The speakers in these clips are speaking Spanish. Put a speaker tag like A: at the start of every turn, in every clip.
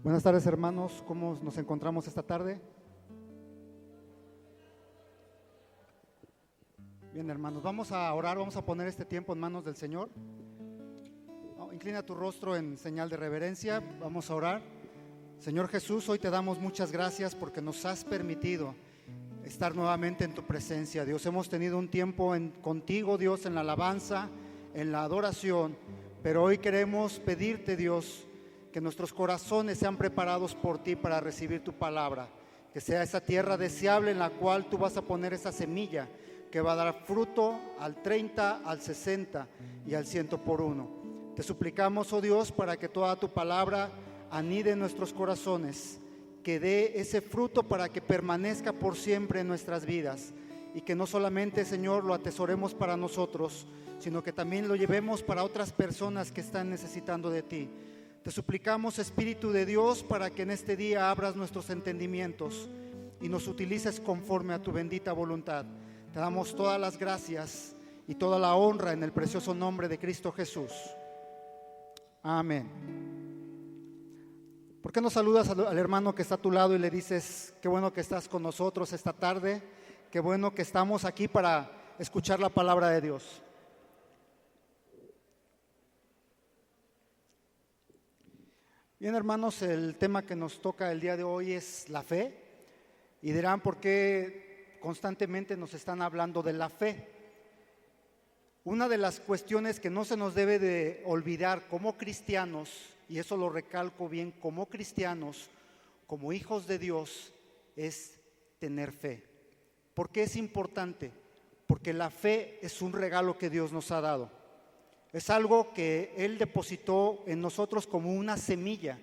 A: Buenas tardes, hermanos, ¿cómo nos encontramos esta tarde? Bien, hermanos, vamos a orar, vamos a poner este tiempo en manos del Señor. Inclina tu rostro en señal de reverencia, vamos a orar. Señor Jesús, hoy te damos muchas gracias porque nos has permitido estar nuevamente en tu presencia, Dios. Hemos tenido un tiempo contigo, Dios, en la alabanza, en la adoración, pero hoy queremos pedirte, Dios, que nuestros corazones sean preparados por ti para recibir tu palabra, que sea esa tierra deseable en la cual tú vas a poner esa semilla que va a dar fruto al 30, al 60 y al 100 por uno. Te suplicamos, oh Dios, para que toda tu palabra anide en nuestros corazones, que dé ese fruto para que permanezca por siempre en nuestras vidas, y que no solamente, Señor, lo atesoremos para nosotros, sino que también lo llevemos para otras personas que están necesitando de ti. Te suplicamos, Espíritu de Dios, para que en este día abras nuestros entendimientos y nos utilices conforme a tu bendita voluntad. Te damos todas las gracias y toda la honra en el precioso nombre de Cristo Jesús. Amén. ¿Por qué no saludas al hermano que está a tu lado y le dices: qué bueno que estás con nosotros esta tarde, qué bueno que estamos aquí para escuchar la palabra de Dios? Bien, hermanos, el tema que nos toca el día de hoy es la fe. Y dirán: ¿por qué constantemente nos están hablando de la fe? Una de las cuestiones que no se nos debe de olvidar como cristianos, y eso lo recalco bien, como cristianos, como hijos de Dios, es tener fe. ¿Por qué es importante? Porque la fe es un regalo que Dios nos ha dado. Es algo que Él depositó en nosotros como una semilla.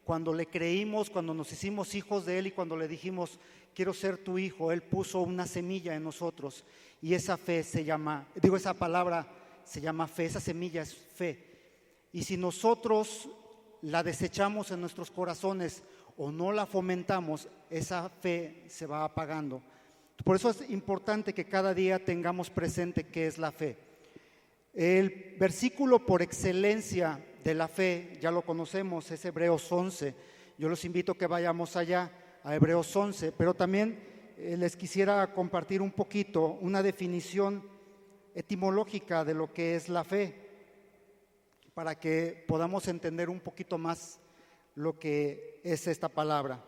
A: Cuando le creímos, cuando nos hicimos hijos de Él y cuando le dijimos: quiero ser tu hijo, Él puso una semilla en nosotros. Y esa fe esa palabra se llama fe, esa semilla es fe. Y si nosotros la desechamos en nuestros corazones o no la fomentamos, esa fe se va apagando. Por eso es importante que cada día tengamos presente qué es la fe. El versículo por excelencia de la fe, ya lo conocemos, es Hebreos 11. Yo los invito a que vayamos allá a Hebreos 11, pero también les quisiera compartir un poquito una definición etimológica de lo que es la fe, para que podamos entender un poquito más lo que es esta palabra.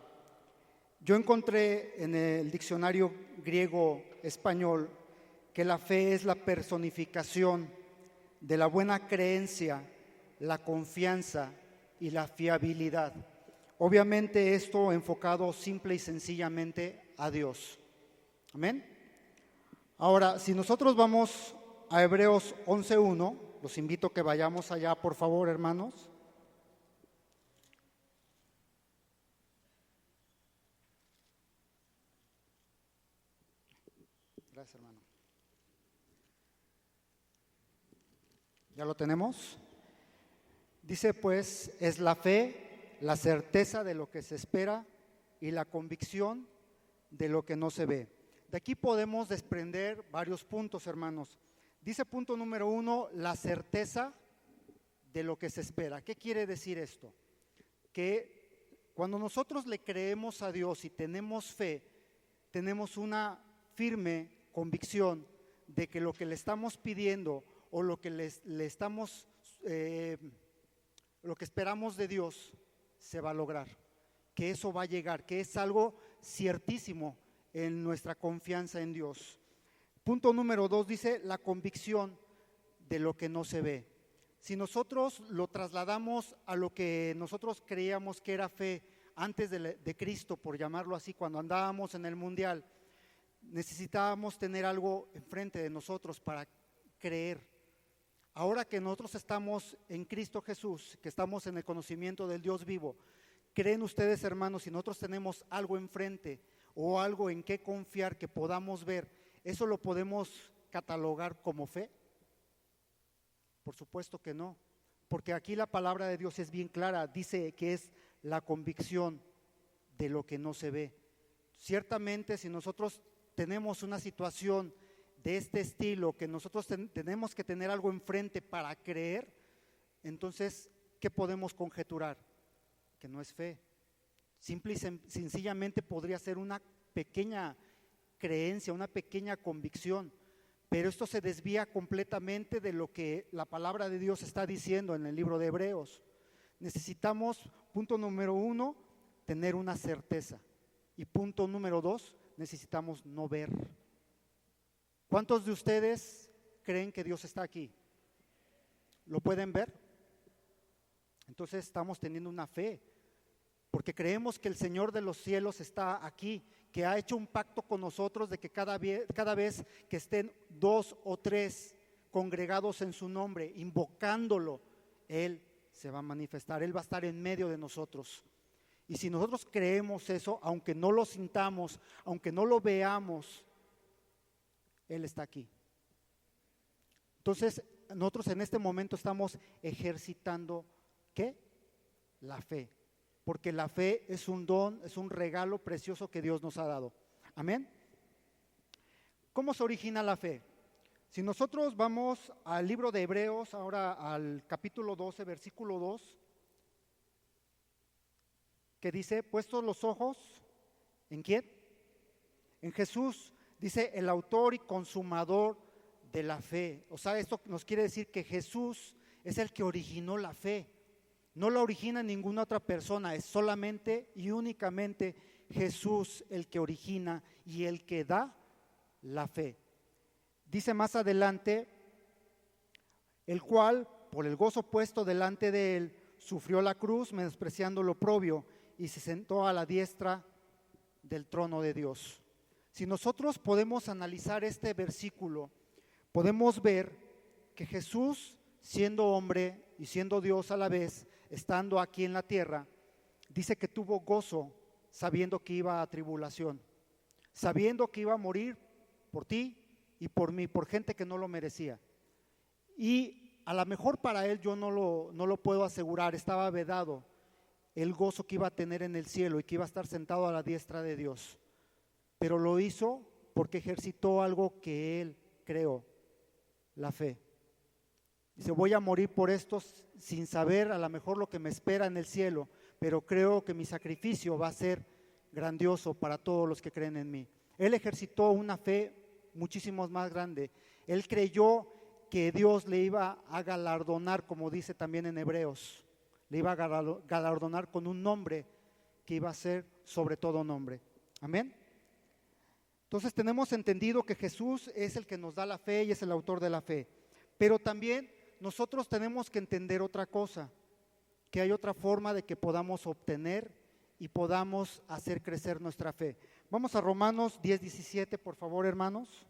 A: Yo encontré en el diccionario griego-español que la fe es la personificación de la buena creencia, la confianza y la fiabilidad. Obviamente esto enfocado simple y sencillamente a Dios. Amén. Ahora, si nosotros vamos a Hebreos 11:1, los invito a que vayamos allá, por favor, hermanos. Gracias, hermano. ¿Ya lo tenemos? Dice pues: es la fe, la certeza de lo que se espera y la convicción de lo que no se ve. De aquí podemos desprender varios puntos, hermanos. Dice punto número 1, la certeza de lo que se espera. ¿Qué quiere decir esto? Que cuando nosotros le creemos a Dios y tenemos fe, tenemos una firme convicción de que lo que le estamos pidiendo o lo que lo que esperamos de Dios se va a lograr, que eso va a llegar, que es algo ciertísimo en nuestra confianza en Dios. Punto número 2 dice la convicción de lo que no se ve. Si nosotros lo trasladamos a lo que nosotros creíamos que era fe antes de Cristo, por llamarlo así, cuando andábamos en el mundial, necesitábamos tener algo enfrente de nosotros para creer. Ahora que nosotros estamos en Cristo Jesús, que estamos en el conocimiento del Dios vivo, ¿creen ustedes, hermanos, si nosotros tenemos algo enfrente o algo en qué confiar que podamos ver, eso lo podemos catalogar como fe? Por supuesto que no, porque aquí la palabra de Dios es bien clara, dice que es la convicción de lo que no se ve. Ciertamente, si nosotros tenemos una situación de este estilo, que nosotros tenemos que tener algo enfrente para creer, entonces, ¿qué podemos conjeturar? Que no es fe, Simple y sencillamente podría ser una pequeña creencia, una pequeña convicción, pero esto se desvía completamente de lo que la palabra de Dios está diciendo en el libro de Hebreos. Necesitamos, punto número 1, tener una certeza, y punto número 2, necesitamos no ver. ¿Cuántos de ustedes creen que Dios está aquí? ¿Lo pueden ver? Entonces estamos teniendo una fe, porque creemos que el Señor de los cielos está aquí, que ha hecho un pacto con nosotros de que cada vez que estén 2 o 3 congregados en su nombre, invocándolo, Él se va a manifestar, Él va a estar en medio de nosotros. Y si nosotros creemos eso, aunque no lo sintamos, aunque no lo veamos, Él está aquí. Entonces, nosotros en este momento estamos ejercitando, ¿qué? La fe. Porque la fe es un don, es un regalo precioso que Dios nos ha dado. Amén. ¿Cómo se origina la fe? Si nosotros vamos al libro de Hebreos, ahora al capítulo 12, versículo 2, que dice, puestos los ojos, ¿en quién? En Jesús, dice el autor y consumador de la fe. O sea, esto nos quiere decir que Jesús es el que originó la fe. No la origina ninguna otra persona, es solamente y únicamente Jesús el que origina y el que da la fe. Dice más adelante, el cual, por el gozo puesto delante de él, sufrió la cruz, menospreciando lo oprobio, y se sentó a la diestra del trono de Dios. Si nosotros podemos analizar este versículo, podemos ver que Jesús, siendo hombre y siendo Dios a la vez, estando aquí en la tierra, dice que tuvo gozo sabiendo que iba a tribulación, sabiendo que iba a morir por ti y por mí, por gente que no lo merecía. Y a lo mejor para él yo no lo puedo asegurar, estaba vedado el gozo que iba a tener en el cielo y que iba a estar sentado a la diestra de Dios, pero lo hizo porque ejercitó algo que él creó, la fe. Dice, voy a morir por esto sin saber a lo mejor lo que me espera en el cielo, pero creo que mi sacrificio va a ser grandioso para todos los que creen en mí. Él ejercitó una fe muchísimo más grande. Él creyó que Dios le iba a galardonar, como dice también en Hebreos, le iba a galardonar con un nombre que iba a ser sobre todo nombre. Amén. Entonces tenemos entendido que Jesús es el que nos da la fe y es el autor de la fe, pero también nosotros tenemos que entender otra cosa, que hay otra forma de que podamos obtener y podamos hacer crecer nuestra fe. Vamos a Romanos 10:17, por favor, hermanos.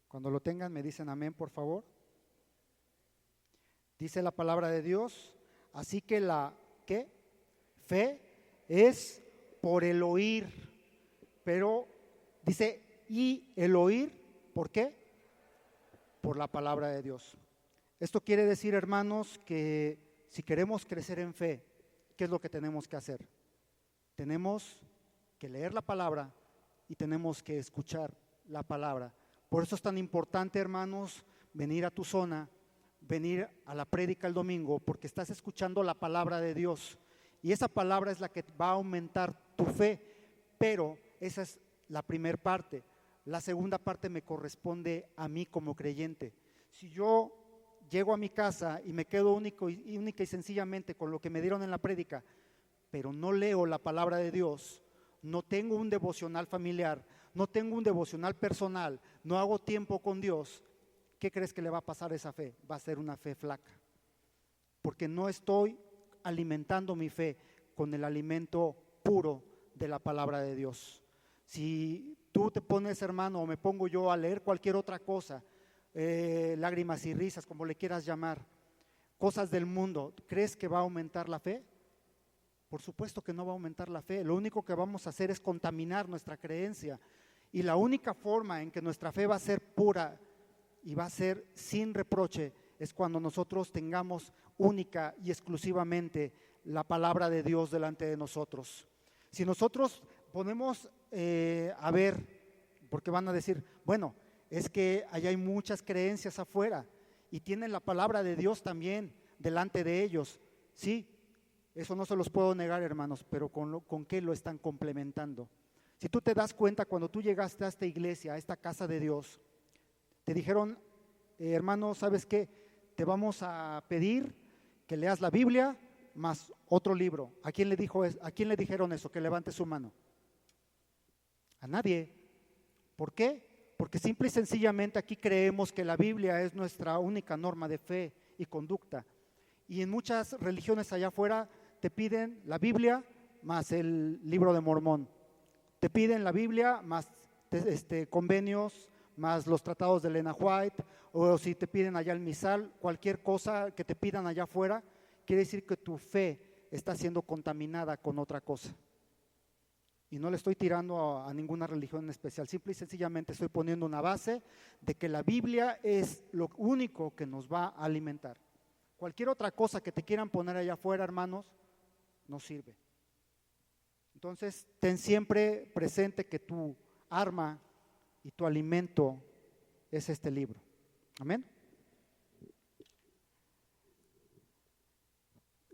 A: Cuando lo tengan me dicen amén, por favor. Dice la palabra de Dios, así que la ¿qué? Fe es por el oír, pero dice, y el oír, ¿por qué? Por la palabra de Dios. Esto quiere decir, hermanos, que si queremos crecer en fe, ¿qué es lo que tenemos que hacer? Tenemos que leer la palabra y tenemos que escuchar la palabra. Por eso es tan importante, hermanos, venir a tu zona, venir a la prédica el domingo, porque estás escuchando la palabra de Dios. Y esa palabra es la que va a aumentar tu fe, pero esa es la primera parte. La segunda parte me corresponde a mí como creyente. Si yo llego a mi casa y me quedo única y sencillamente con lo que me dieron en la prédica, pero no leo la palabra de Dios, no tengo un devocional familiar, no tengo un devocional personal, no hago tiempo con Dios, ¿qué crees que le va a pasar a esa fe? Va a ser una fe flaca, porque no estoy alimentando mi fe con el alimento puro de la palabra de Dios. Si tú te pones, hermano, o me pongo yo a leer cualquier otra cosa, lágrimas y risas, como le quieras llamar, cosas del mundo, ¿crees que va a aumentar la fe? Por supuesto que no va a aumentar la fe. Lo único que vamos a hacer es contaminar nuestra creencia, y la única forma en que nuestra fe va a ser pura y va a ser sin reproche es cuando nosotros tengamos única y exclusivamente la palabra de Dios delante de nosotros. Si nosotros ponemos a ver, porque van a decir, bueno, es que allá hay muchas creencias afuera y tienen la palabra de Dios también delante de ellos. Sí, eso no se los puedo negar, hermanos, pero ¿con qué lo están complementando? Si tú te das cuenta, cuando tú llegaste a esta iglesia, a esta casa de Dios, te dijeron, hermano, ¿sabes qué? Te vamos a pedir que leas la Biblia más otro libro. ¿A quién le dijeron eso? Que levante su mano. A nadie. ¿Por qué? Porque simple y sencillamente aquí creemos que la Biblia es nuestra única norma de fe y conducta. Y en muchas religiones allá afuera te piden la Biblia más el libro de Mormón. Te piden la Biblia más convenios, más los tratados de Elena White, o si te piden allá el misal, cualquier cosa que te pidan allá afuera, quiere decir que tu fe está siendo contaminada con otra cosa. Y no le estoy tirando a ninguna religión en especial, simple y sencillamente estoy poniendo una base de que la Biblia es lo único que nos va a alimentar. Cualquier otra cosa que te quieran poner allá afuera, hermanos, no sirve. Entonces, ten siempre presente que tu arma y tu alimento es este libro. Amén.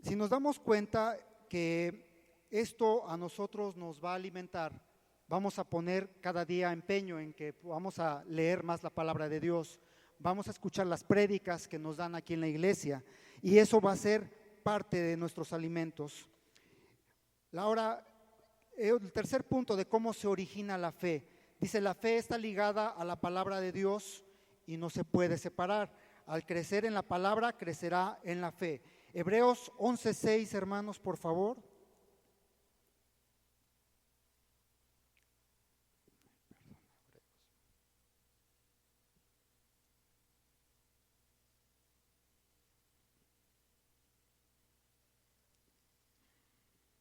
A: Si nos damos cuenta que esto a nosotros nos va a alimentar, vamos a poner cada día empeño en que vamos a leer más la palabra de Dios, vamos a escuchar las prédicas que nos dan aquí en la iglesia y eso va a ser parte de nuestros alimentos. Ahora, el tercer punto de cómo se origina la fe. Dice, la fe está ligada a la palabra de Dios y no se puede separar. Al crecer en la palabra, crecerá en la fe. Hebreos 11:6, hermanos, por favor.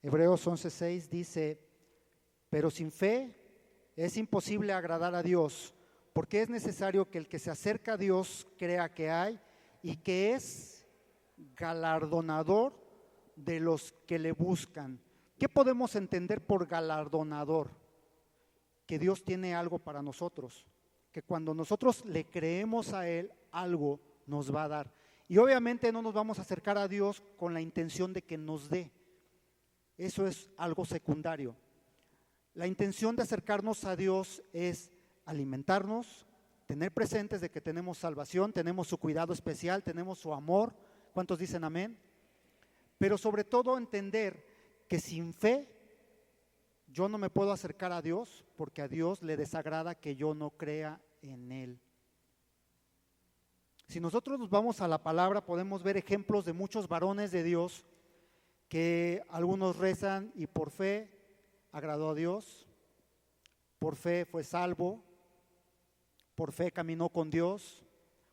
A: Hebreos 11:6 dice, pero sin fe es imposible agradar a Dios, porque es necesario que el que se acerca a Dios crea que hay y que es galardonador de los que le buscan. ¿Qué podemos entender por galardonador? Que Dios tiene algo para nosotros, que cuando nosotros le creemos a Él, algo nos va a dar. Y obviamente no nos vamos a acercar a Dios con la intención de que nos dé. Eso es algo secundario. La intención de acercarnos a Dios es alimentarnos, tener presentes de que tenemos salvación, tenemos su cuidado especial, tenemos su amor. ¿Cuántos dicen amén? Pero sobre todo entender que sin fe yo no me puedo acercar a Dios porque a Dios le desagrada que yo no crea en Él. Si nosotros nos vamos a la palabra podemos ver ejemplos de muchos varones de Dios que algunos rezan y por fe agradó a Dios, por fe fue salvo, por fe caminó con Dios,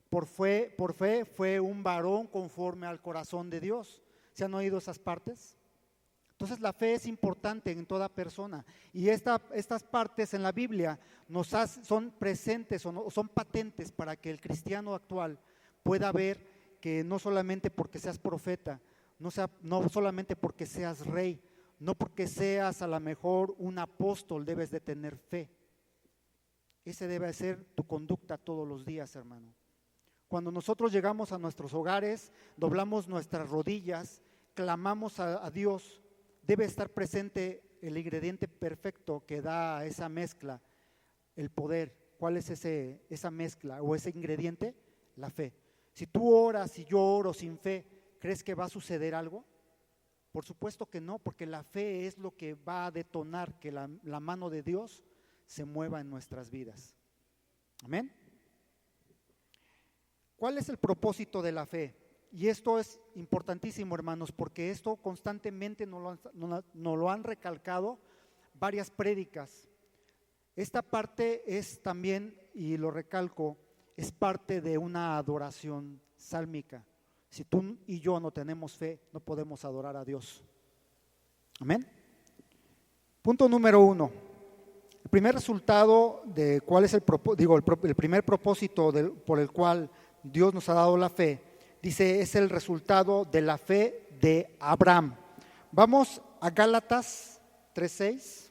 A: por fe fue un varón conforme al corazón de Dios. ¿Se han oído esas partes? Entonces la fe es importante en toda persona y estas partes en la Biblia son presentes o son patentes para que el cristiano actual pueda ver que no solamente porque seas profeta, no solamente porque seas rey, no porque seas a lo mejor un apóstol debes de tener fe. Ese debe ser tu conducta todos los días, hermano. Cuando nosotros llegamos a nuestros hogares, doblamos nuestras rodillas, clamamos a Dios, debe estar presente el ingrediente perfecto que da a esa mezcla, el poder. ¿Cuál es esa mezcla o ese ingrediente? La fe. Si tú oras y yo oro sin fe, ¿crees que va a suceder algo? Por supuesto que no, porque la fe es lo que va a detonar que la mano de Dios se mueva en nuestras vidas. Amén. ¿Cuál es el propósito de la fe? Y esto es importantísimo, hermanos, porque esto constantemente nos lo han recalcado varias prédicas. Esta parte es también, y lo recalco, es parte de una adoración sálmica. Si tú y yo no tenemos fe, no podemos adorar a Dios. Amén. Punto número 1. El primer resultado de cuál es el primer propósito por el cual Dios nos ha dado la fe, dice, es el resultado de la fe de Abraham. Vamos a Gálatas 3:6.